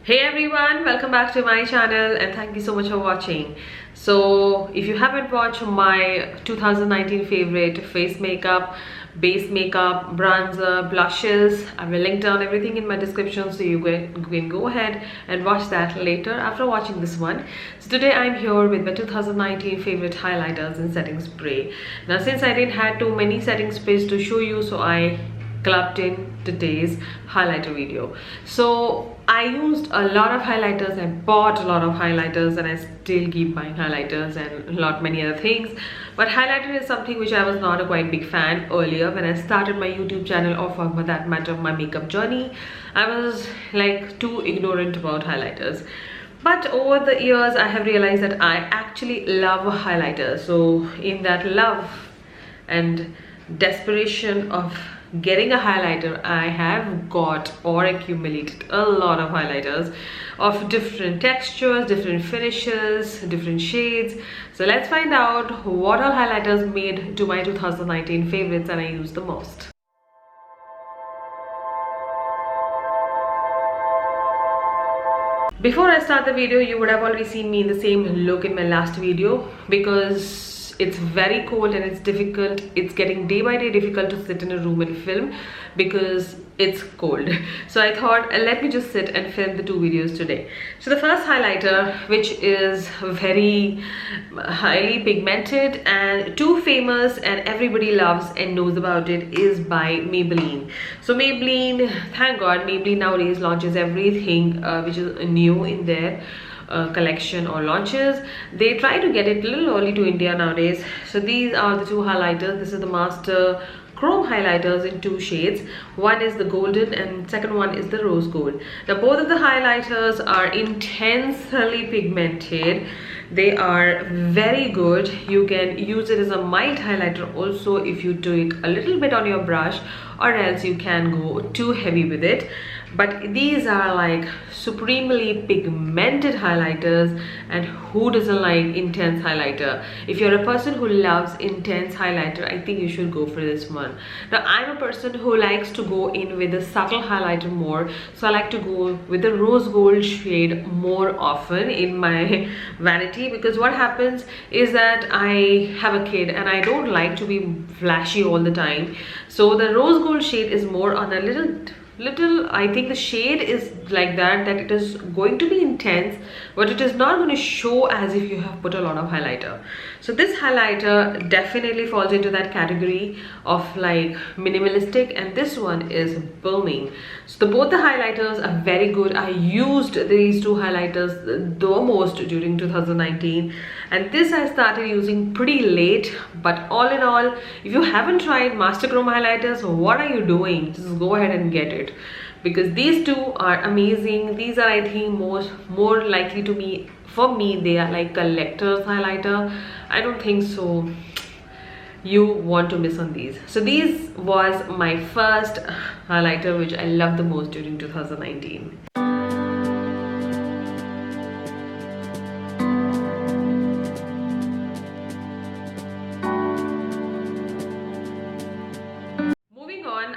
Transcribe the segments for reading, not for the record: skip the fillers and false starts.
Hey everyone, welcome back to my channel and thank you so much for watching. So if you haven't watched my 2019 favorite face makeup, base makeup, bronzer, blushes, I will link down everything in my description so you can go ahead and watch that later after watching this one. So today I'm here with my 2019 favorite highlighters and setting spray. Now since I didn't have too many setting sprays to show you, so I clubbed in today's highlighter video. So I used a lot of highlighters, I bought a lot of highlighters, and I still keep buying highlighters and a lot many other things. But highlighter is something which I was not a quite big fan earlier when I started my YouTube channel, or for that matter my makeup journey. I was like too ignorant about highlighters. But over the years I have realized that I actually love highlighters. So in that love and desperation of getting a highlighter, I have got or accumulated a lot of highlighters of different textures, different finishes, different shades. So let's find out what all highlighters made to my 2019 favorites and I use the most. Before I start the video, you would have already seen me in the same look in my last video because it's very cold and it's difficult. It's getting day by day difficult to sit in a room and film because it's cold. So I thought let me just sit and film the two videos today. So the first highlighter, which is very highly pigmented and too famous and everybody loves and knows about it, is by Maybelline. So Maybelline, thank God, Maybelline nowadays launches everything which is new in their collection or launches. They try to get it a little early to India nowadays. So these are the two highlighters. This is the Master Chrome highlighters in two shades. One is the golden and second one is the rose gold. Now both of the highlighters are intensely pigmented. They are very good. You can use it as a mild highlighter also if you do it a little bit on your brush, or else you can go too heavy with it. But these are like supremely pigmented highlighters, and who doesn't like intense highlighter? If you're a person who loves intense highlighter, I think you should go for this one. Now I'm a person who likes to go in with a subtle highlighter more, so I like to go with the rose gold shade more often in my vanity, because what happens is that I have a kid and I don't like to be flashy all the time. So the rose gold shade is more on a little, I think the shade is like that it is going to be intense, but it is not going to show as if you have put a lot of highlighter. So this highlighter definitely falls into that category of like minimalistic, and this one is booming. So both the highlighters are very good. I used these two highlighters the most during 2019, and this I started using pretty late. But all in all, if you haven't tried Master Chrome highlighters, what are you doing? Just go ahead and get it, because these two are amazing. These are, I think, more likely to me, for me they are like collector's highlighter. I don't think so you want to miss on these. So these was my first highlighter which I loved the most during 2019.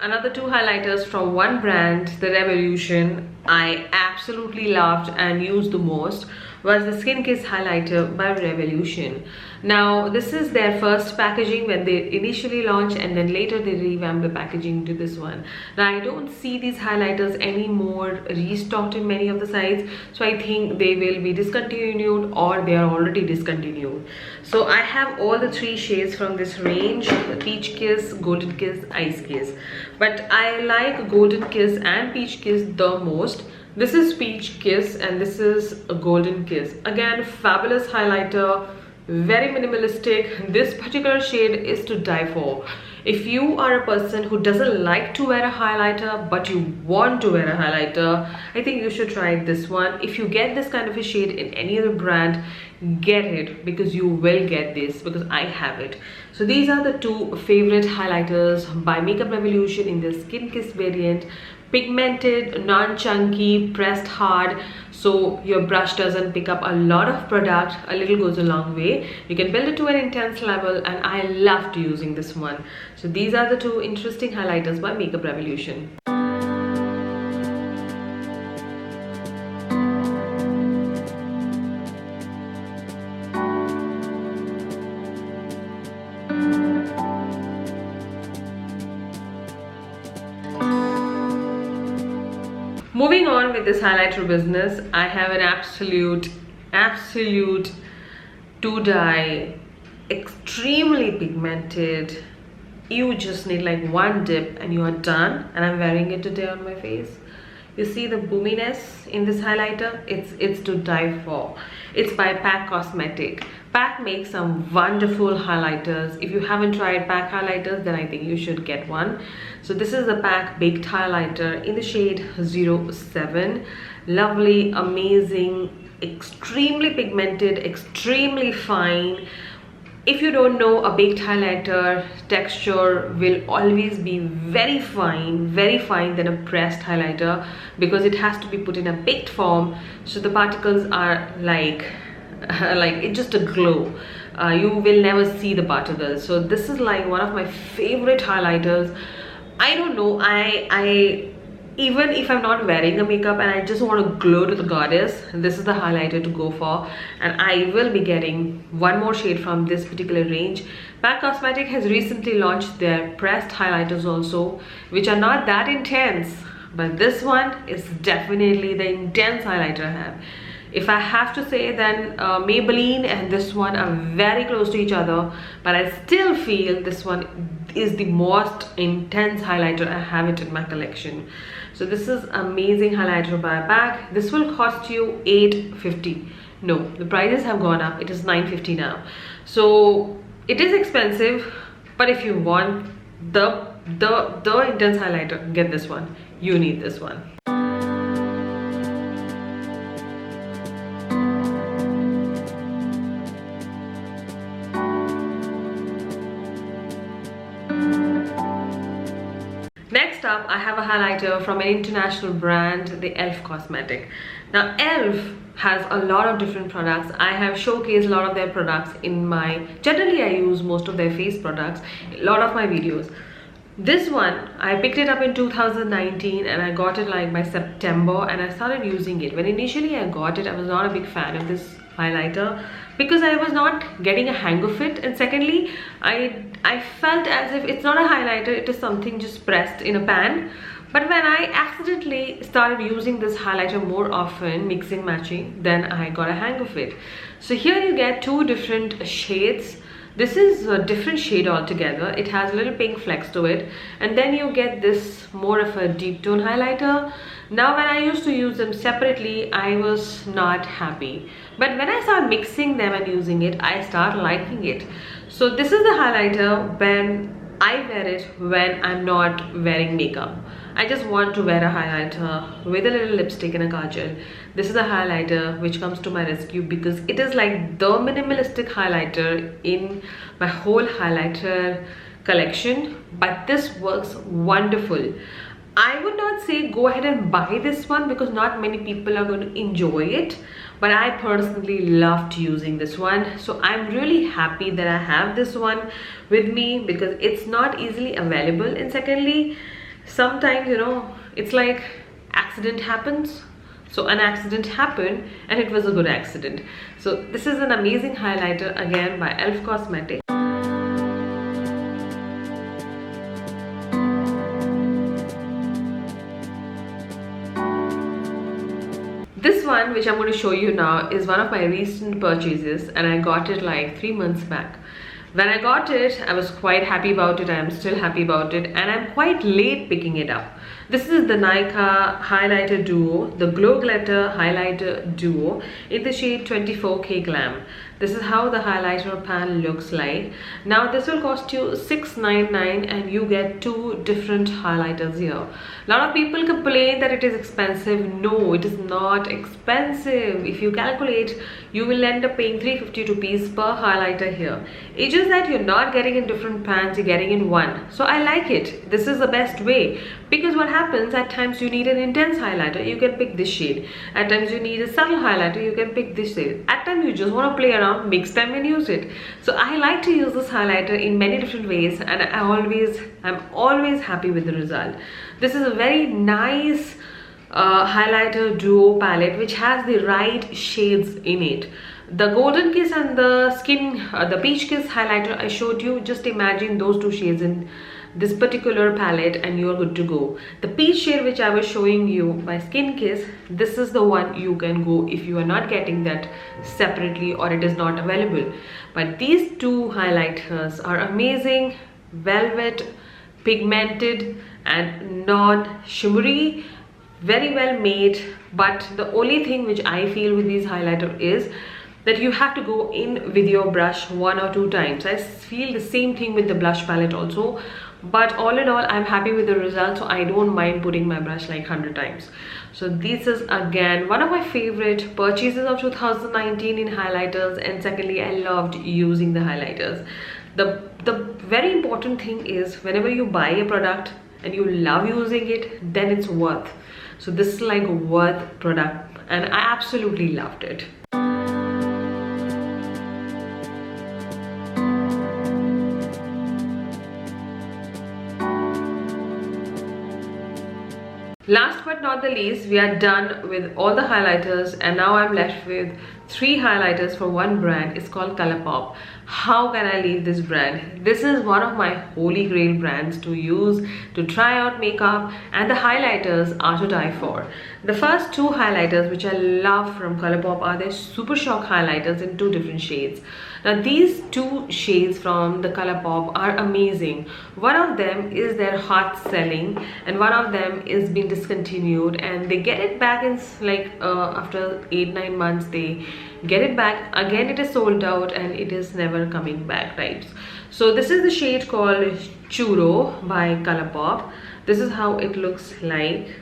Another two highlighters from one brand, the Revolution, I absolutely loved and used the most, was the Skin Kiss highlighter by Revolution. Now this is their first packaging when they initially launched, and then later they revamped the packaging to this one. Now I don't see these highlighters anymore restocked in many of the sites, so I think they will be discontinued or they are already discontinued. So I have all the three shades from this range: Peach Kiss, Golden Kiss, Ice Kiss. But I like Golden Kiss and Peach Kiss the most. This is Peach Kiss and this is a Golden Kiss. Again, fabulous highlighter, very minimalistic. This particular shade is to die for. If you are a person who doesn't like to wear a highlighter but you want to wear a highlighter, I think you should try this one. If you get this kind of a shade in any other brand, get it, because you will get this, because I have it. So these are the two favorite highlighters by Makeup Revolution in the Skin Kiss variant. Pigmented, non-chunky, pressed hard, so your brush doesn't pick up a lot of product. A little goes a long way. You can build it to an intense level, and I loved using this one. So these are the two interesting highlighters by Makeup Revolution. moving on with this highlighter business, I have an absolute to dye, extremely pigmented. You just need like one dip and you are done, and I'm wearing it today on my face. You see the boominess in this highlighter? It's to die for. It's by PAC Cosmetic. PAC makes some wonderful highlighters. If you haven't tried PAC highlighters, then I think you should get one. So this is the PAC Baked Highlighter in the shade 07. Lovely, amazing, extremely pigmented, extremely fine. If you don't know, a baked highlighter texture will always be very fine than a pressed highlighter, because it has to be put in a baked form, so the particles are like it's just a glow. You will never see the particles. So this is like one of my favorite highlighters. I don't know, I even if I'm not wearing a makeup and I just want to glow to the goddess, this is the highlighter to go for. And I will be getting one more shade from this particular range. PAC Cosmetic has recently launched their pressed highlighters also, which are not that intense, but this one is definitely the intense highlighter I have. If I have to say, then Maybelline and this one are very close to each other, but I still feel this one is the most intense highlighter. I have it in my collection. So this is amazing highlighter by PAC. This will cost you $8.50. No, the prices have gone up. It is $9.50 now. So it is expensive, but if you want the intense highlighter, get this one. You need this one. Next up, I have a highlighter from an international brand, the e.l.f. Cosmetic. Now, e.l.f. has a lot of different products. I have showcased a lot of their products in my... Generally, I use most of their face products in a lot of my videos. This one, I picked it up in 2019 and I got it like by September, and I started using it. When initially I got it, I was not a big fan of this highlighter because I was not getting a hang of it, and secondly I felt as if it's not a highlighter, it is something just pressed in a pan. But when I accidentally started using this highlighter more often, mixing matching, then I got a hang of it. So here you get two different shades. This is a different shade altogether. It has a little pink flecks to it, and then you get this more of a deep tone highlighter. Now when I used to use them separately, I was not happy, but when I start mixing them and using it, I start liking it. So this is the highlighter when I wear it when I'm not wearing makeup. I just want to wear a highlighter with a little lipstick and a kajal. This is the highlighter which comes to my rescue, because it is like the minimalistic highlighter in my whole highlighter collection, but this works wonderful. I would not say go ahead and buy this one because not many people are going to enjoy it, but I personally loved using this one. So I'm really happy that I have this one with me, because it's not easily available, and secondly, sometimes, you know, it's like accident happens. So an accident happened and it was a good accident. So this is an amazing highlighter again by e.l.f. Cosmetics. This one which I'm going to show you now is one of my recent purchases, and I got it like 3 months back. When I got it, I was quite happy about it. I am still happy about it, and I'm quite late picking it up. This is the Nykaa Highlighter Duo, the Glow Glitter Highlighter Duo in the shade 24K Glam. This is how the highlighter pan looks like. Now this will cost you $6.99 and you get two different highlighters here. A lot of people complain that it is expensive. No, it is not expensive. If you calculate, you will end up paying 350 rupees per highlighter here. It's just that you're not getting in different pans, you're getting in one. So I like it. This is the best way, because what happens, at times you need an intense highlighter, you can pick this shade. At times you need a subtle highlighter, you can pick this shade. At times you just want to play around, mix them and use it. So I like to use this highlighter in many different ways, and I'm always happy with the result. This is a very nice highlighter duo palette which has the right shades in it. The Golden Kiss and the Peach Kiss highlighter I showed you, just imagine those two shades in this particular palette and you're good to go. The peach shade which I was showing you by Skin Kiss, this is the one you can go if you are not getting that separately or it is not available. But these two highlighters are amazing, velvet, pigmented and non-shimmery, very well made. But the only thing which I feel with these highlighter is that you have to go in with your brush 1 or 2 times. I feel the same thing with the blush palette also, but all in all I'm happy with the result, so I don't mind putting my brush like 100 times. So this is again one of my favorite purchases of 2019 in highlighters, and secondly I loved using the highlighters. The very important thing is whenever you buy a product and you love using it, then it's worth. So this is like a worth product and I absolutely loved it. Last but not the least, we are done with all the highlighters and now I'm left with 3 highlighters for one brand. It's called Colourpop. How can I leave this brand? This is one of my holy grail brands to use to try out makeup, and the highlighters are to die for. The first 2 highlighters which I love from Colourpop are their Super Shock highlighters in 2 different shades. Now these 2 shades from the Colourpop are amazing. One of them is their hot selling and one of them is being discontinued, and they get it back in like after 8-9 months they get it back again. It is sold out and it is never coming back, right? So this is the shade called Churro by Colourpop. This is how it looks like.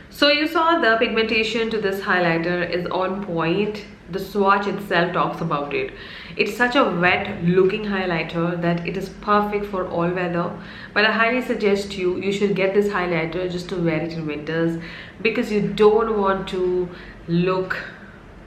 So you saw the pigmentation to this highlighter is on point. The swatch itself talks about it. It's such a wet looking highlighter that it is perfect for all weather. But I highly suggest you should get this highlighter just to wear it in winters, because you don't want to look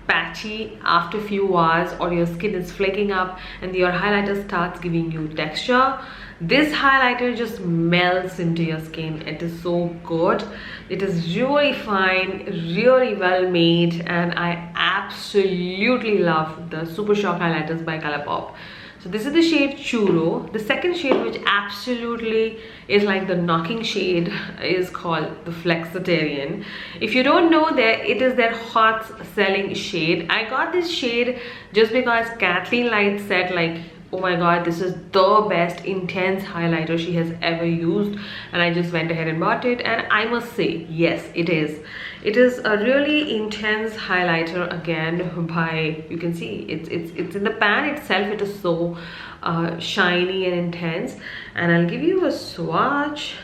patchy after a few hours or your skin is flaking up and your highlighter starts giving you texture. This highlighter just melts into your skin. It is so good. It is really fine, really well made, and I absolutely love the Super Shock highlighters by Colourpop. So this is the shade Churro. The second shade, which absolutely is like the knocking shade, is called the Flexitarian. If you don't know, it is their hot selling shade. I got this shade just because Kathleen Light said like, oh my god, this is the best intense highlighter she has ever used, and I just went ahead and bought it, and I must say, yes, it is. It is a really intense highlighter again by, you can see it's in the pan itself. It is so shiny and intense, and I'll give you a swatch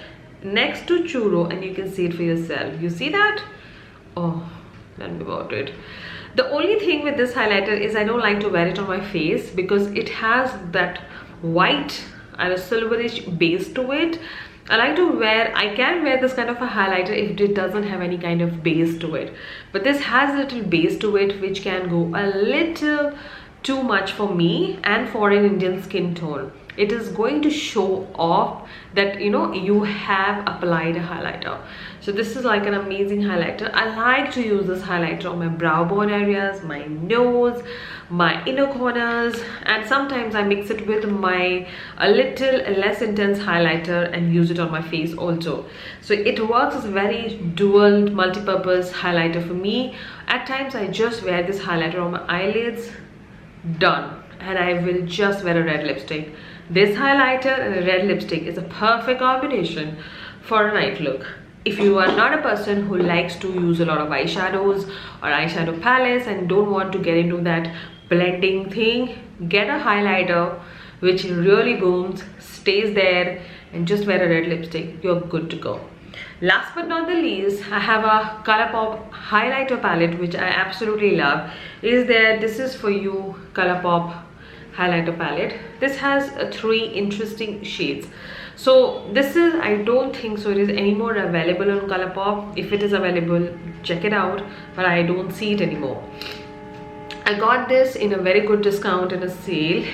next to Churro and you can see it for yourself. You see that? Oh, tell me about it. The only thing with this highlighter is I don't like to wear it on my face because it has that white and a silverish base to it. I can wear this kind of a highlighter if it doesn't have any kind of base to it. But this has a little base to it which can go a little too much for me and for an Indian skin tone. It is going to show off that you have applied a highlighter. So this is like an amazing highlighter. I like to use this highlighter on my brow bone areas, my nose, my inner corners, and sometimes I mix it with my a little less intense highlighter and use it on my face also. So it works as a very dual multi-purpose highlighter for me. At times I just wear this highlighter on my eyelids, done, and I will just wear a red lipstick. This highlighter and a red lipstick is a perfect combination for a night look. If you are not a person who likes to use a lot of eyeshadows or eyeshadow palettes and don't want to get into that blending thing, get a highlighter which really booms, stays there, and just wear a red lipstick. You're good to go. Last but not the least, I have a Colourpop highlighter palette which I absolutely love. This is for you Colourpop highlighter palette. This has 3 interesting shades. So this is, I don't think so it is anymore available on Colourpop. If it is available, check it out, but I don't see it anymore. I got this in a very good discount in a sale.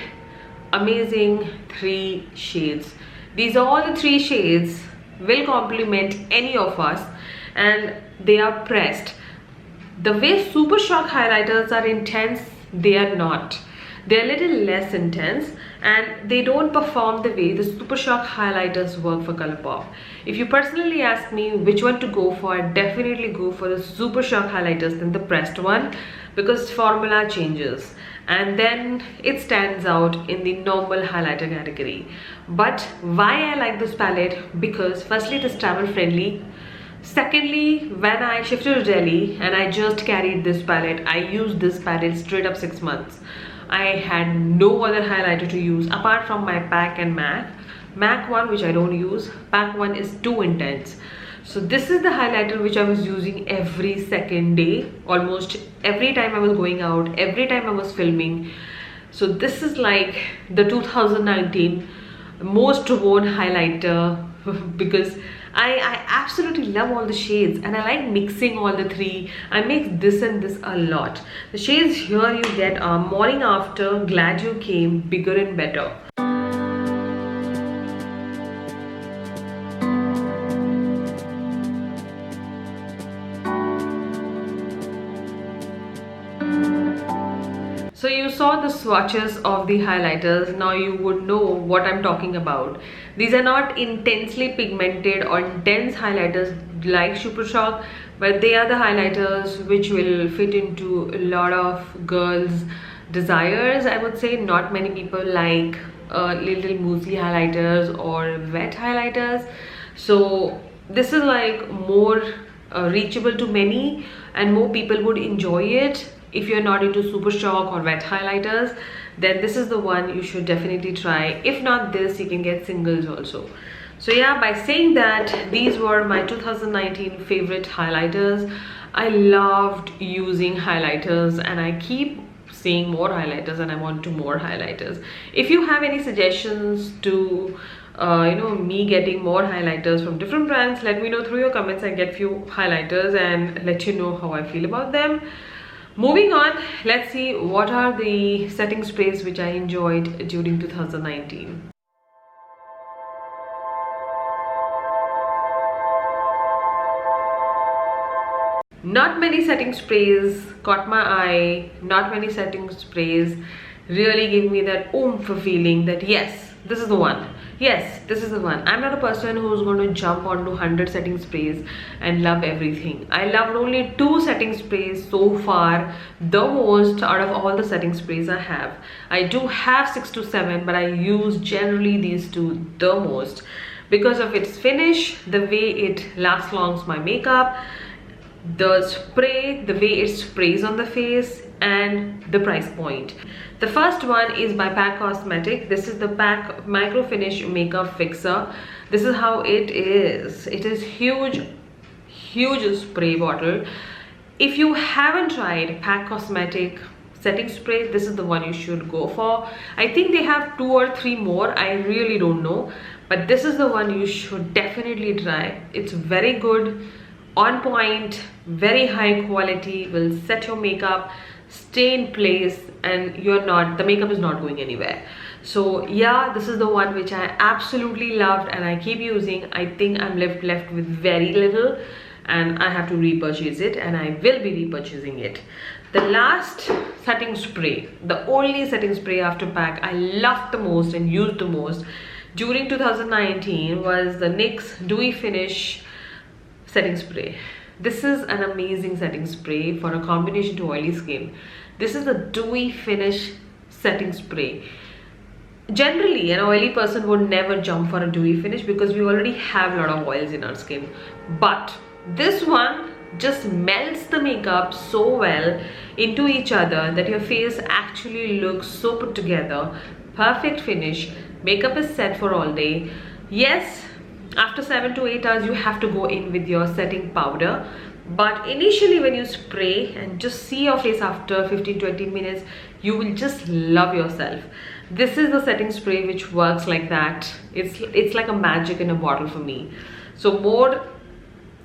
Amazing 3 shades. These are all the 3 shades will complement any of us, and they are pressed. The way Super Shock highlighters are intense, they are not. They're a little less intense and they don't perform the way the Super Shock highlighters work for Colourpop. If you personally ask me which one to go for, I'd definitely go for the Super Shock highlighters than the pressed one, because formula changes and then it stands out in the normal highlighter category. But why I like this palette? Because firstly, it is travel friendly. Secondly, when I shifted to Delhi and I just carried this palette, I used this palette straight up 6 months. I had no other highlighter to use apart from my PAC and MAC one, which I don't use. PAC one is too intense. So this is the highlighter which I was using every second day, almost every time I was going out, every time I was filming. So this is like the 2019 most worn highlighter because I absolutely love all the shades and I like mixing all the three. I mix this and this a lot. The shades here you get are Morning After, Glad You Came, Bigger and Better. So you saw the swatches of the highlighters. Now you would know what I'm talking about. These are not intensely pigmented or intense highlighters like Super Shock, but they are the highlighters which will fit into a lot of girls' desires. I would say not many people like little moussey highlighters or wet highlighters. So this is like more reachable to many and more people would enjoy it. If you're not into Super Shock or wet highlighters, then this is the one you should definitely try. If not this, you can get singles also. So yeah, by saying that, these were my 2019 favorite highlighters. I loved using highlighters and I keep seeing more highlighters and I want to more highlighters. If you have any suggestions to me getting more highlighters from different brands, let me know through your comments. I get few highlighters and let you know how I feel about them. Moving on, let's see what are the setting sprays which I enjoyed during 2019. Not many setting sprays caught my eye. Not many setting sprays really give me that oomph feeling that yes, this is the one. Yes, this is the one. I'm not a person who's going to jump onto 100 setting sprays and love everything. I loved only 2 setting sprays so far, the most out of all the setting sprays I have. I do have 6 to 7, but I use generally these 2 the most because of its finish, the way it lasts longs my makeup, the spray, the way it sprays on the face, and the price point. The first one is by PAC Cosmetics. This is the PAC Micro Finish Makeup Fixer. This is how it is. It is huge spray bottle. If you haven't tried PAC Cosmetic setting spray, this is the one you should go for. I think they have 2 or 3 more, I really don't know, but this is the one you should definitely try. It's very good, on point, very high quality, will set your makeup, stay in place, and the makeup is not going anywhere. So yeah, this is the one which I absolutely loved and I keep using. I think I'm left with very little and I have to repurchase it, and I will be repurchasing it. The last setting spray, the only setting spray after PAC I loved the most and used the most during 2019 was the NYX Dewy Finish setting spray. This is an amazing setting spray for a combination to oily skin. This is the Dewy Finish setting spray. Generally, an oily person would never jump for a dewy finish because we already have a lot of oils in our skin. But this one just melts the makeup so well into each other that your face actually looks so put together. Perfect finish. Makeup is set for all day. Yes, after 7 to 8 hours you have to go in with your setting powder, but initially when you spray and just see your face after 15-20 minutes, you will just love yourself. This is the setting spray which works like that. It's like a magic in a bottle for me. So more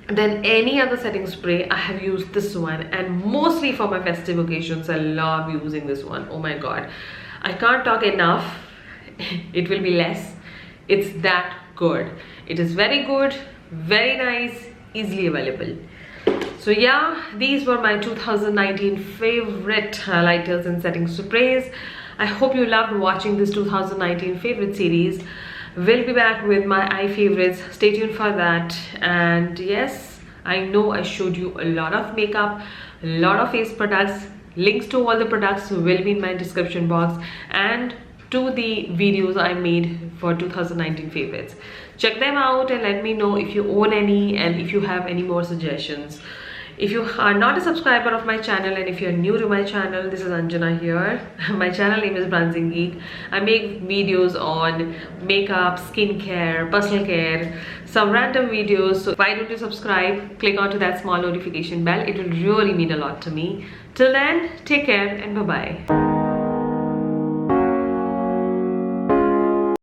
than any other setting spray, I have used this one, and mostly for my festive occasions I love using this one. Oh my god, I can't talk enough. It will be less. It's that good. It is very good, very nice, easily available. So yeah, these were my 2019 favorite highlighters and setting sprays. I hope you loved watching this 2019 favorite series. We'll be back with my eye favorites. Stay tuned for that. And yes, I know I showed you a lot of makeup, a lot of face products. Links to all the products will be in my description box, and to the videos I made for 2019 favorites. Check them out and let me know if you own any and if you have any more suggestions. If you are not a subscriber of my channel and if you're new to my channel, this is Anjana here. My channel name is Bronzing Geek. I make videos on makeup, skincare, personal care, some random videos. So why don't you subscribe? Click onto that small notification bell. It will really mean a lot to me. Till then, take care and bye-bye.